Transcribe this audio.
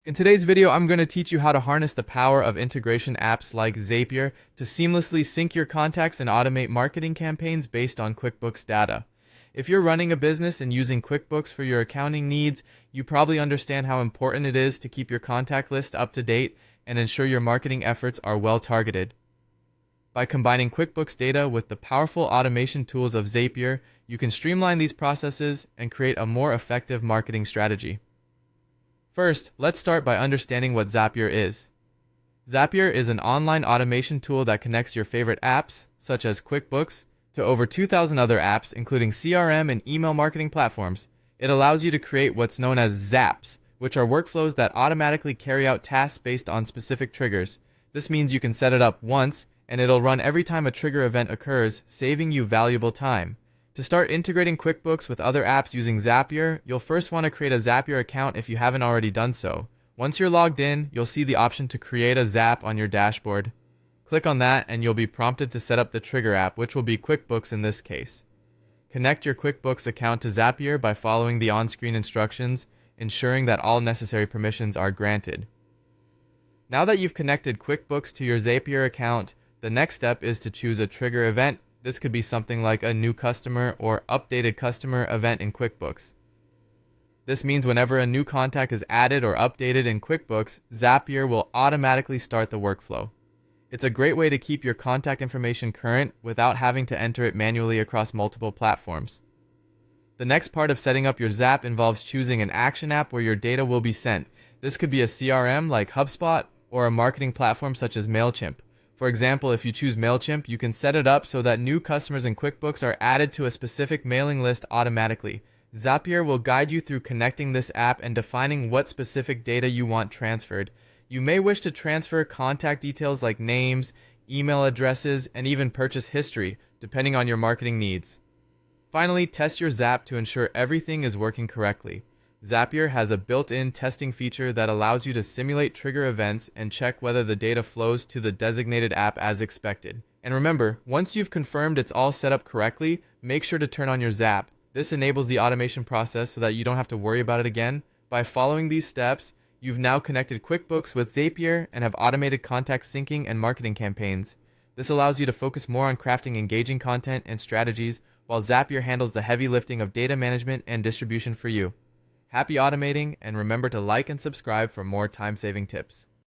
In today's video, I'm going to teach you how to harness the power of integration apps like Zapier to seamlessly sync your contacts and automate marketing campaigns based on QuickBooks data. If you're running a business and using QuickBooks for your accounting needs, you probably understand how important it is to keep your contact list up to date and ensure your marketing efforts are well targeted. By combining QuickBooks data with the powerful automation tools of Zapier, you can streamline these processes and create a more effective marketing strategy. First, let's start by understanding what Zapier is. Zapier is an online automation tool that connects your favorite apps, such as QuickBooks, to over 2,000 other apps, including CRM and email marketing platforms. It allows you to create what's known as Zaps, which are workflows that automatically carry out tasks based on specific triggers. This means you can set it up once, and it'll run every time a trigger event occurs, saving you valuable time. To start integrating QuickBooks with other apps using Zapier, you'll first want to create a Zapier account if you haven't already done so. Once you're logged in, you'll see the option to create a Zap on your dashboard. Click on that and you'll be prompted to set up the trigger app, which will be QuickBooks in this case. Connect your QuickBooks account to Zapier by following the on-screen instructions, ensuring that all necessary permissions are granted. Now that you've connected QuickBooks to your Zapier account, the next step is to choose a trigger event. This could be something like a new customer or updated customer event in QuickBooks. This means whenever a new contact is added or updated in QuickBooks, Zapier will automatically start the workflow. It's a great way to keep your contact information current without having to enter it manually across multiple platforms. The next part of setting up your Zap involves choosing an action app where your data will be sent. This could be a CRM like HubSpot or a marketing platform such as Mailchimp. For example, if you choose Mailchimp, you can set it up so that new customers in QuickBooks are added to a specific mailing list automatically. Zapier will guide you through connecting this app and defining what specific data you want transferred. You may wish to transfer contact details like names, email addresses, and even purchase history, depending on your marketing needs. Finally, test your Zap to ensure everything is working correctly. Zapier has a built-in testing feature that allows you to simulate trigger events and check whether the data flows to the designated app as expected. And remember, once you've confirmed it's all set up correctly, make sure to turn on your Zap. This enables the automation process so that you don't have to worry about it again. By following these steps, you've now connected QuickBooks with Zapier and have automated contact syncing and marketing campaigns. This allows you to focus more on crafting engaging content and strategies, while Zapier handles the heavy lifting of data management and distribution for you. Happy automating, and remember to like and subscribe for more time-saving tips.